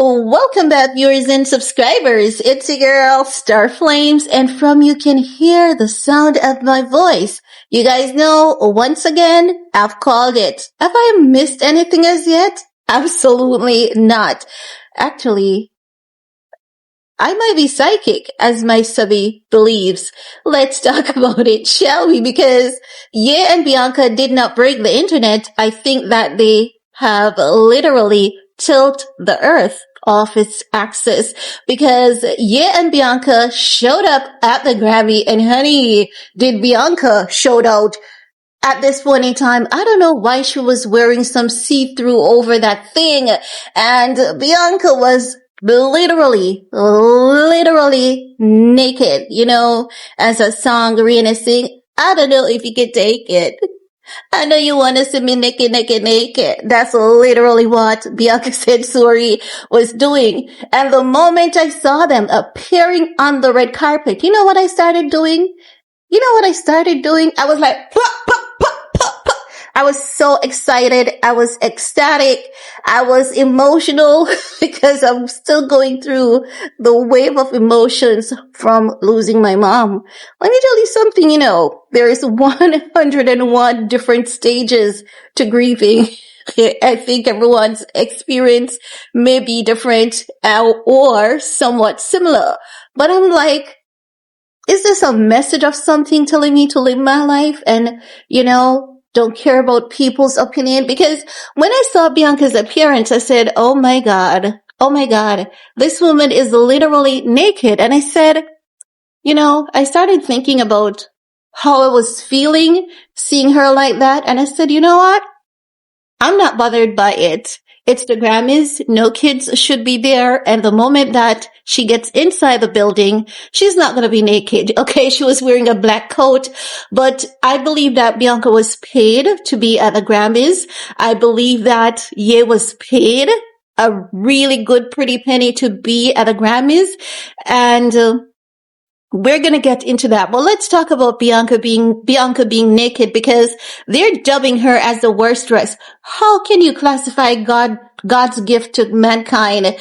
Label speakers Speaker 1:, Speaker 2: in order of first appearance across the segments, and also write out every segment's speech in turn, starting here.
Speaker 1: Welcome back, viewers and subscribers. It's your girl, Star Flames, and from you can hear the sound of my voice. You guys know, once again, I've called it. Have I missed anything as yet? Absolutely not. Actually, I might be psychic, as my subby believes. Let's talk about it, shall we? Because Ye and Bianca did not break the internet. I think that they have literally tilt the earth off its axis, because Ye and Bianca showed up at the Grammy, and honey, did Bianca showed out at this point in time. I don't know why she was wearing some see-through over that thing, and Bianca was literally naked, as a song Rihanna sing. I don't know if you can take it. I know you want to see me naked. That's literally what Bianca Censori was doing. And the moment I saw them appearing on the red carpet, you know what I started doing? I was like, plop, plop, plop, plop, plop. I was so excited. I was ecstatic. I was emotional because I'm still going through the wave of emotions from losing my mom. Let me tell you something, there is 101 different stages to grieving. I think everyone's experience may be different or somewhat similar. But I'm like, is this a message of something telling me to live my life and, don't care about people's opinion? Because when I saw Bianca's appearance, I said, oh my God, this woman is literally naked. And I said, I started thinking about how I was feeling seeing her like that. And I said, you know what? I'm not bothered by it. It's the Grammys. No kids should be there. And the moment that she gets inside the building, she's not going to be naked. Okay, she was wearing a black coat, but I believe that Bianca was paid to be at the Grammys. I believe that Ye was paid a really good pretty penny to be at the Grammys. And we're going to get into that. Well, let's talk about Bianca being naked, because they're dubbing her as the worst dress. How can you classify God's gift to mankind,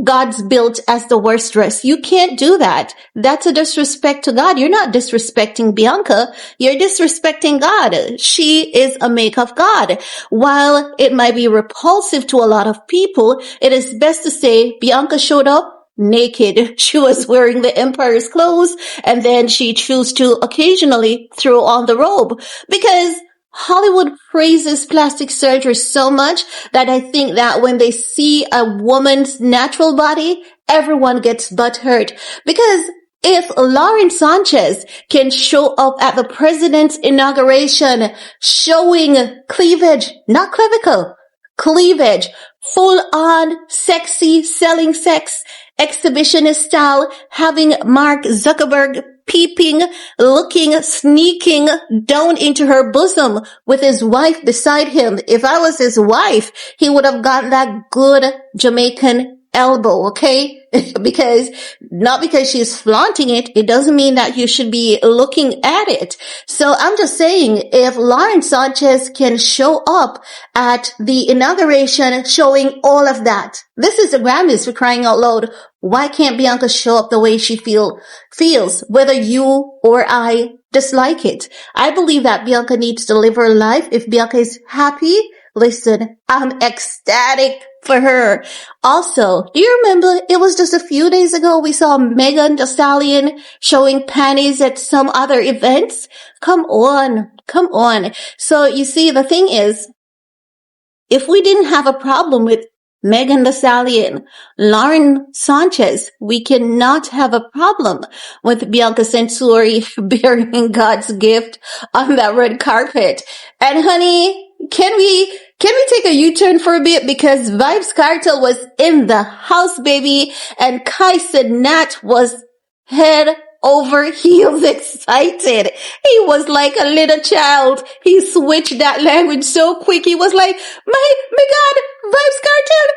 Speaker 1: God's built as the worst dress? You can't do that. That's a disrespect to God. You're not disrespecting Bianca. You're disrespecting God. She is a make of God. While it might be repulsive to a lot of people, it is best to say Bianca showed up naked. She was wearing the empire's clothes, and then she chose to occasionally throw on the robe, because Hollywood praises plastic surgery so much that I think that when they see a woman's natural body, everyone gets butthurt. Because if Lauren Sanchez can show up at the president's inauguration showing cleavage, not clavicle, cleavage, full on sexy, selling sex, exhibitionist style, having Mark Zuckerberg peeping, looking, sneaking down into her bosom with his wife beside him. If I was his wife, he would have got that good Jamaican elbow, okay? Not because she's flaunting it, it doesn't mean that you should be looking at it. So I'm just saying, if Lauren Sanchez can show up at the inauguration showing all of that, this is the Grammys, for crying out loud. Why can't Bianca show up the way she feels, whether you or I dislike it? I believe that Bianca needs to live her life. If Bianca is happy, listen, I'm ecstatic for her. Also, do you remember it was just a few days ago we saw Megan Thee Stallion showing panties at some other events? Come on. So you see, the thing is, if we didn't have a problem with Megan Thee Stallion, Lauren Sanchez, we cannot have a problem with Bianca Censori bearing God's gift on that red carpet. And honey, can we take a U-turn for a bit? Because Vybz Kartel was in the house, baby, and Kai Cenat was head over heels excited. He was like a little child. He switched that language so quick. He was like, my God, Vybz Kartel,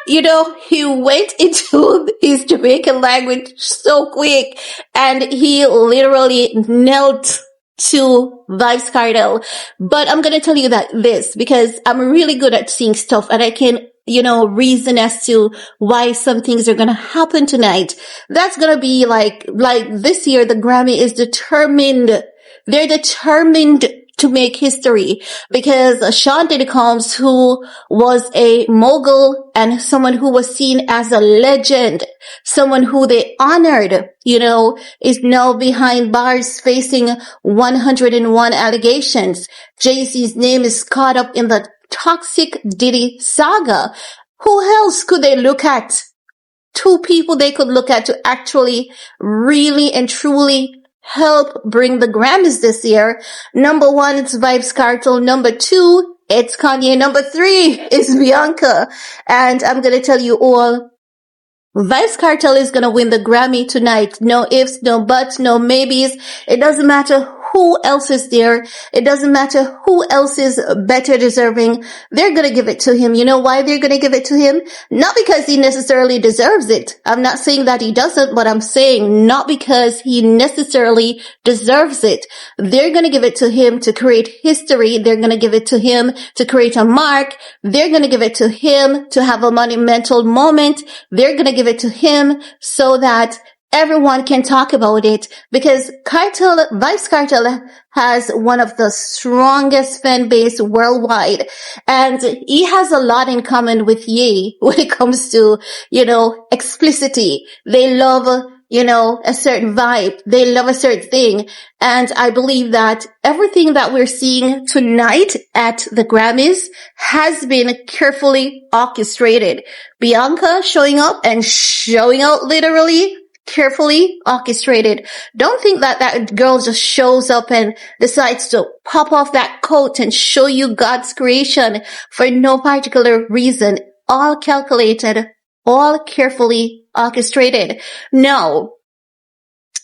Speaker 1: you there? He went into his Jamaican language so quick, and he literally knelt to Vybz Kartel. But I'm going to tell you that this because I'm really good at seeing stuff and I can, reason as to why some things are going to happen tonight. That's going to be like this year, the Grammy is determined. They're determined to make history because Sean Diddy Combs, who was a mogul and someone who was seen as a legend, someone who they honored, is now behind bars facing 101 allegations. Jay-Z's name is caught up in the toxic Diddy saga. Who else could they look at? Two people they could look at to actually really and truly help bring the Grammys this year. Number one, it's Vybz Kartel. Number two, it's Kanye. Number three is Bianca. And I'm going to tell you all, Vybz Kartel is going to win the Grammy tonight. No ifs, no buts, no maybes. It doesn't matter who else is there. It doesn't matter who else is better deserving. They're going to give it to him. You know why they're going to give it to him? Not because he necessarily deserves it. I'm not saying that he doesn't, but I'm saying not because he necessarily deserves it. They're going to give it to him to create history. They're going to give it to him to create a mark. They're going to give it to him to have a monumental moment. They're going to give it to him so that everyone can talk about it because Vybz Kartel has one of the strongest fan base worldwide. And he has a lot in common with Ye when it comes to, explicitity. They love, a certain vibe. They love a certain thing. And I believe that everything that we're seeing tonight at the Grammys has been carefully orchestrated. Bianca showing up and showing out literally carefully orchestrated. Don't think that that girl just shows up and decides to pop off that coat and show you God's creation for no particular reason. All calculated, all carefully orchestrated. No.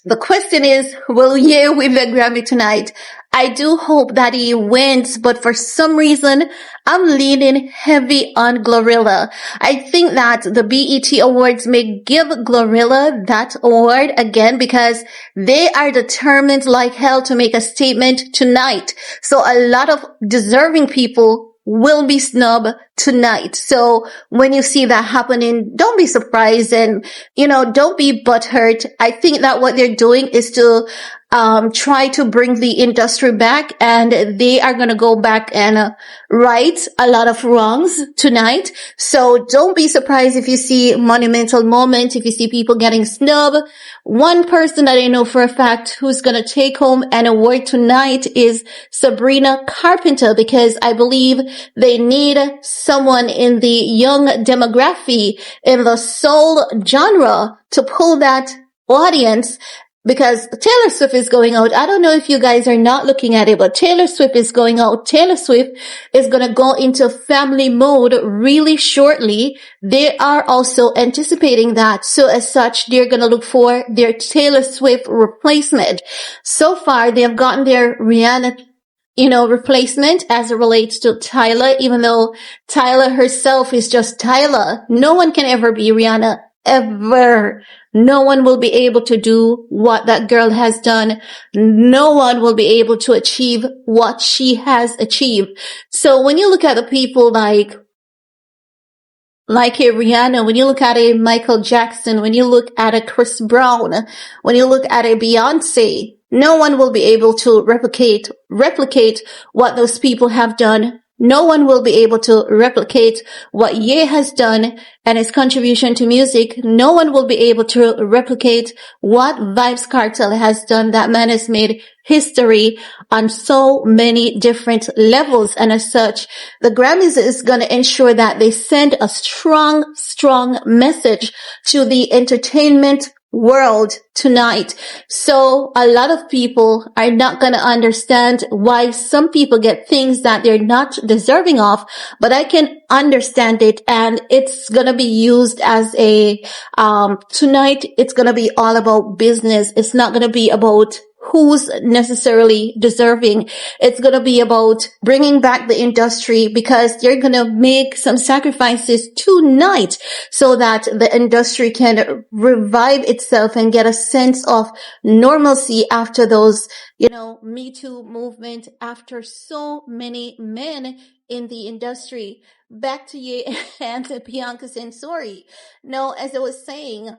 Speaker 1: The question is, will Ye win the Grammy tonight? I do hope that he wins, but for some reason, I'm leaning heavy on Glorilla. I think that the BET Awards may give Glorilla that award again because they are determined like hell to make a statement tonight. So a lot of deserving people will be snubbed tonight. So when you see that happening, don't be surprised and, don't be butthurt. I think that what they're doing is to try to bring the industry back and they are going to go back and right a lot of wrongs tonight. So don't be surprised if you see monumental moments, if you see people getting snubbed. One person that I know for a fact who's going to take home an award tonight is Sabrina Carpenter, because I believe they need someone in the young demography in the soul genre to pull that audience. Because Taylor Swift is going out. I don't know if you guys are not looking at it, but Taylor Swift is going out. Taylor Swift is going to go into family mode really shortly. They are also anticipating that. So as such, they're going to look for their Taylor Swift replacement. So far, they have gotten their Rihanna replacement as it relates to Tyler, even though Tyler herself is just Tyler. No one can ever be Rihanna. Ever. No one will be able to do what that girl has done. No one will be able to achieve what she has achieved. So when you look at the people like a Rihanna, when you look at a Michael Jackson, when you look at a Chris Brown, when you look at a Beyonce, no one will be able to replicate what those people have done. No one will be able to replicate what Ye has done and his contribution to music. No one will be able to replicate what Vybz Kartel has done. That man has made history on so many different levels. And as such, the Grammys is going to ensure that they send a strong, strong message to the entertainment world tonight. So a lot of people are not going to understand why some people get things that they're not deserving of, but I can understand it, and it's going to be used as a tonight it's going to be all about business. It's not going to be about who's necessarily deserving. It's going to be about bringing back the industry because you're going to make some sacrifices tonight so that the industry can revive itself and get a sense of normalcy after those, Me Too movement, after so many men in the industry. Back to you and Bianca Censori. No, as I was saying,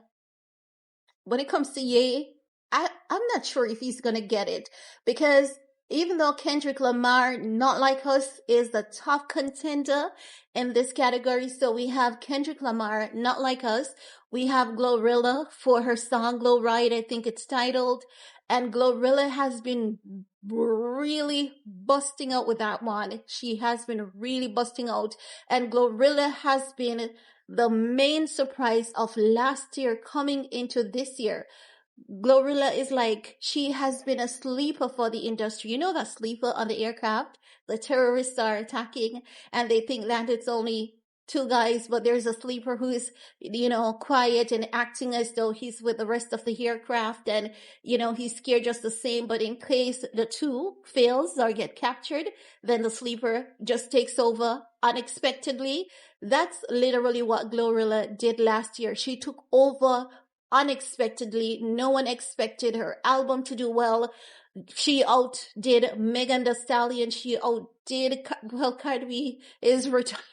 Speaker 1: when it comes to Ye, I'm not sure if he's gonna get it because even though Kendrick Lamar, Not Like Us, is the top contender in this category, so we have Kendrick Lamar, Not Like Us, we have Glorilla for her song Glow Ride, I think it's titled, and Glorilla has been really busting out with that one. She has been really busting out, and Glorilla has been the main surprise of last year coming into this year. Glorilla is like, she has been a sleeper for the industry. You know that sleeper on the aircraft? The terrorists are attacking and they think that it's only two guys, but there's a sleeper who is, quiet and acting as though he's with the rest of the aircraft and, he's scared just the same. But in case the two fails or get captured, then the sleeper just takes over unexpectedly. That's literally what Glorilla did last year. She took over unexpectedly. No one expected her album to do well. She outdid Megan Thee Stallion. She outdid, well, Cardi B is retired.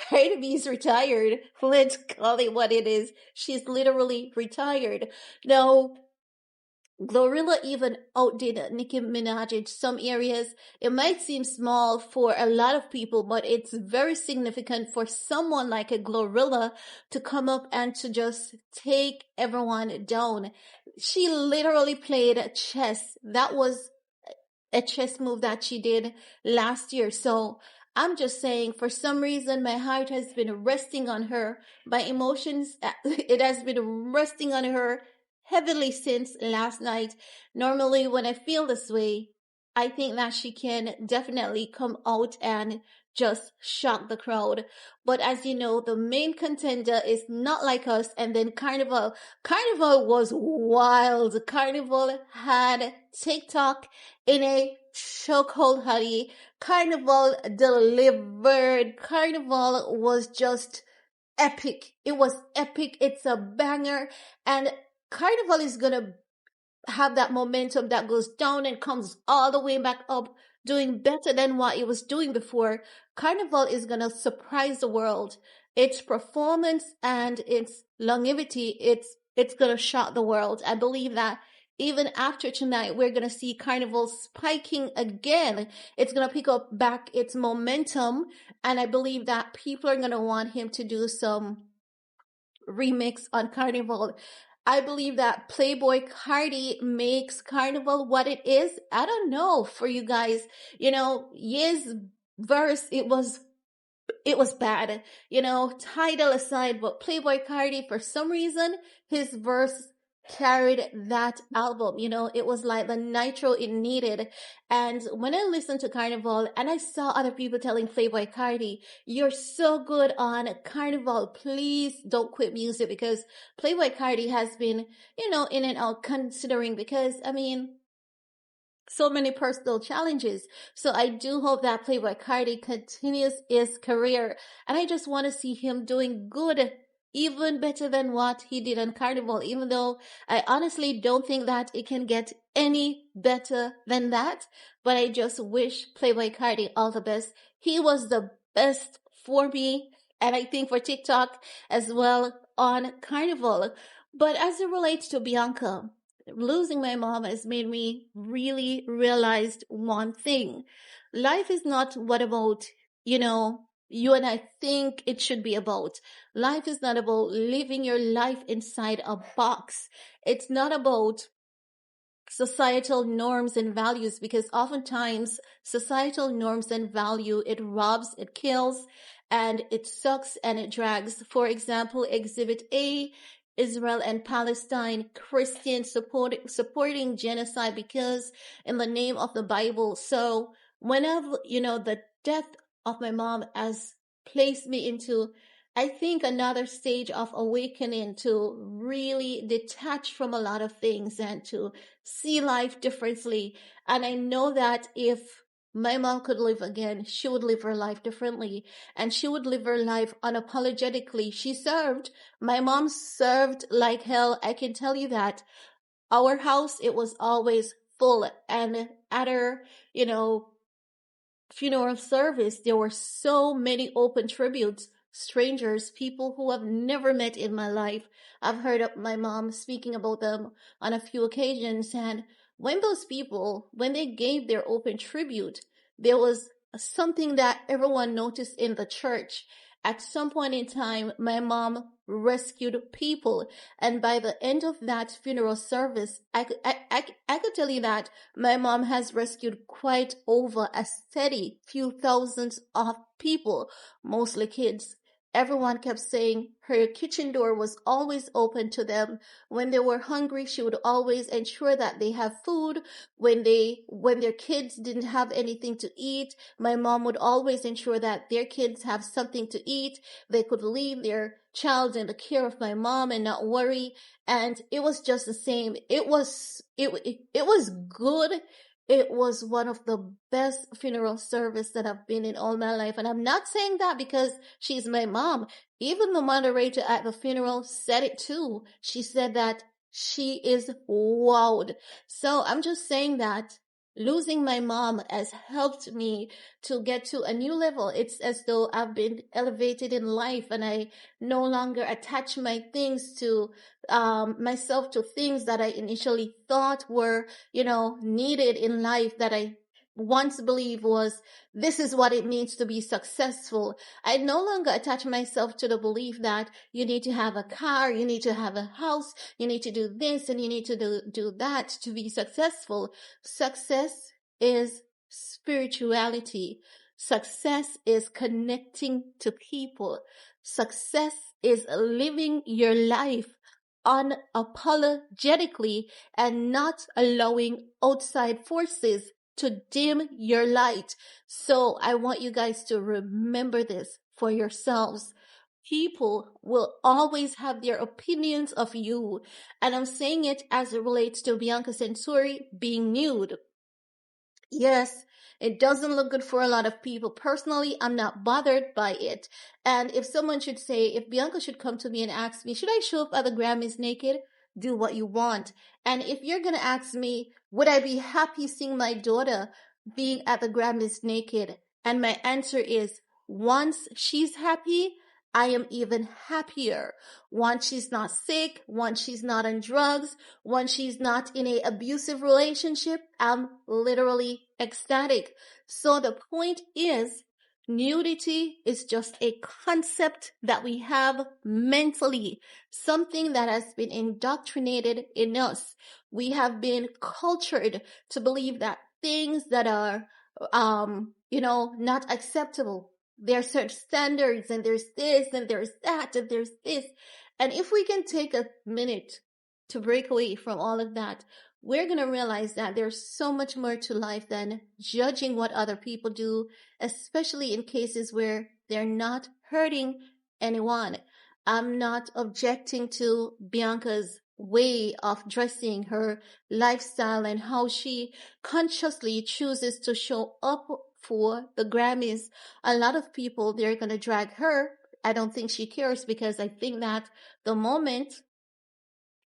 Speaker 1: Cardi B is retired. Let's call it what it is. She's literally retired. Now, Glorilla even outdid Nicki Minaj in some areas. It might seem small for a lot of people, but it's very significant for someone like a Glorilla to come up and to just take everyone down. She literally played chess. That was a chess move that she did last year. So I'm just saying, for some reason, my heart has been resting on her. My emotions, it has been resting on her heavily since last night. Normally, when I feel this way, I think that she can definitely come out and just shock the crowd. But as you know, the main contender is Not Like Us, and then Carnival. Carnival was wild. Carnival had TikTok in a chokehold, honey. Carnival delivered. Carnival was just epic. It was epic. It's a banger. And Carnival is gonna have that momentum that goes down and comes all the way back up, doing better than what it was doing before. Carnival is gonna surprise the world. Its performance and its longevity, it's gonna shock the world. I believe that even after tonight, we're gonna see Carnival spiking again. It's gonna pick up back its momentum, and I believe that people are gonna want him to do some remix on Carnival. I believe that Playboy Cardi makes Carnival what it is. I don't know for you guys. Ye's verse, it was bad. Title aside, but Playboy Cardi, for some reason, his verse carried that album. It was like the nitro it needed. And when I listened to Carnival and I saw other people telling Playboy Cardi, you're so good on Carnival, please don't quit music, because Playboy Cardi has been, in and out, considering, because, so many personal challenges. So I do hope that Playboy Cardi continues his career. And I just want to see him doing good, even better than what he did on Carnival, even though I honestly don't think that it can get any better than that. But I just wish Playboy Cardi all the best. He was the best for me, and I think for TikTok as well on Carnival. But as it relates to Bianca, losing my mom has made me really realize one thing. Life is not what about, you and I think it should be about. Life is not about living your life inside a box. It's not about societal norms and values, because oftentimes societal norms and value, it robs, it kills, and it sucks and it drags. For example, Exhibit A, Israel and Palestine, Christians supporting genocide because in the name of the Bible. So whenever, the death of my mom has placed me into I think another stage of awakening to really detach from a lot of things and to see life differently. And I know that if my mom could live again, she would live her life differently and she would live her life unapologetically. She served. My mom served like hell. I can tell you that. Our house, it was always full. And at her, you know, funeral service, there were so many open tributes, strangers, people who I've never met in my life. I've heard of my mom speaking about them on a few occasions. And when those people, when they gave their open tribute, there was something that everyone noticed in the church. At some point in time, my mom rescued people. And by the end of that funeral service, I could tell you that my mom has rescued quite over a steady few thousands of people, mostly kids. Everyone kept saying her kitchen door was always open to them. When they were hungry, she would always ensure that they have food. When their kids didn't have anything to eat, my mom would always ensure that their kids have something to eat. They could leave their child in the care of my mom and not worry. And it was just the same. It was good. It was one of the best funeral service that I've been in all my life. And I'm not saying that because she's my mom. Even the moderator at the funeral said it too. She said that she is wowed. So I'm just saying that losing my mom has helped me to get to a new level. It's as though I've been elevated in life and I no longer attach my things to myself to things that I initially thought were, needed in life, that I once believed was this is what it means to be successful. I no longer attach myself to the belief that you need to have a car, you need to have a house, you need to do this and you need to do that to be successful. Success is spirituality. Success is connecting to people. Success is living your life unapologetically and not allowing outside forces to dim your light. So I want you guys to remember this for yourselves. People will always have their opinions of you. And I'm saying it as it relates to Bianca Censori being nude. Yes, it doesn't look good for a lot of people. Personally, I'm not bothered by it. And if someone should say, if Bianca should come to me and ask me, should I show up at the Grammys naked? Do what you want. And if you're going to ask me, would I be happy seeing my daughter being at the Grammys naked? And my answer is, once she's happy, I am even happier. Once she's not sick, once she's not on drugs, when she's not in a abusive relationship, I'm literally ecstatic. So the point is, nudity is just a concept that we have mentally, something that has been indoctrinated in us. We have been cultured to believe that things that are, not acceptable. There are certain standards and there's this and there's that and there's this. And if we can take a minute to break away from all of that, we're going to realize that there's so much more to life than judging what other people do, especially in cases where they're not hurting anyone. I'm not objecting to Bianca's way of dressing, her lifestyle, and how she consciously chooses to show up for the Grammys. A lot of people, they're going to drag her. I don't think she cares because I think that the moment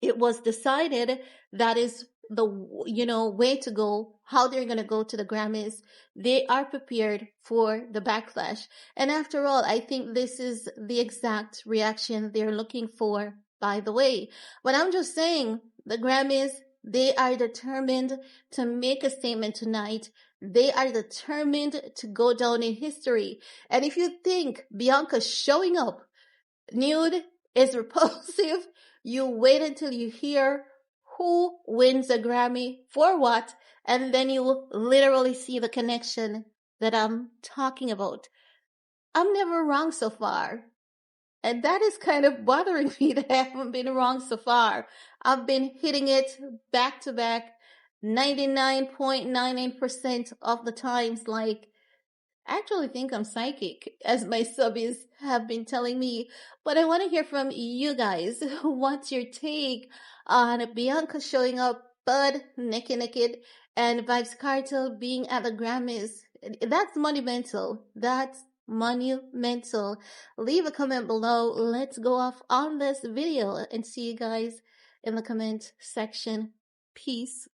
Speaker 1: it was decided that is the way to go, how they're going to go to the Grammys, they are prepared for the backlash. And after all, I think this is the exact reaction they're looking for, by the way. But I'm just saying, the Grammys, they are determined to make a statement tonight. They are determined to go down in history. And if you think Bianca showing up nude is repulsive, you wait until you hear who wins a Grammy for what, and then you'll literally see the connection that I'm talking about. I'm never wrong so far. And that is kind of bothering me that I haven't been wrong so far. I've been hitting it back to back 99.99% of the times. Like, I actually think I'm psychic, as my subbies have been telling me, but I want to hear from you guys. What's your take on Bianca showing up butt naked and Vybz Kartel being at the Grammys? That's monumental. That's monumental. Leave a comment below. Let's go off on this video and see you guys in the comment section. Peace.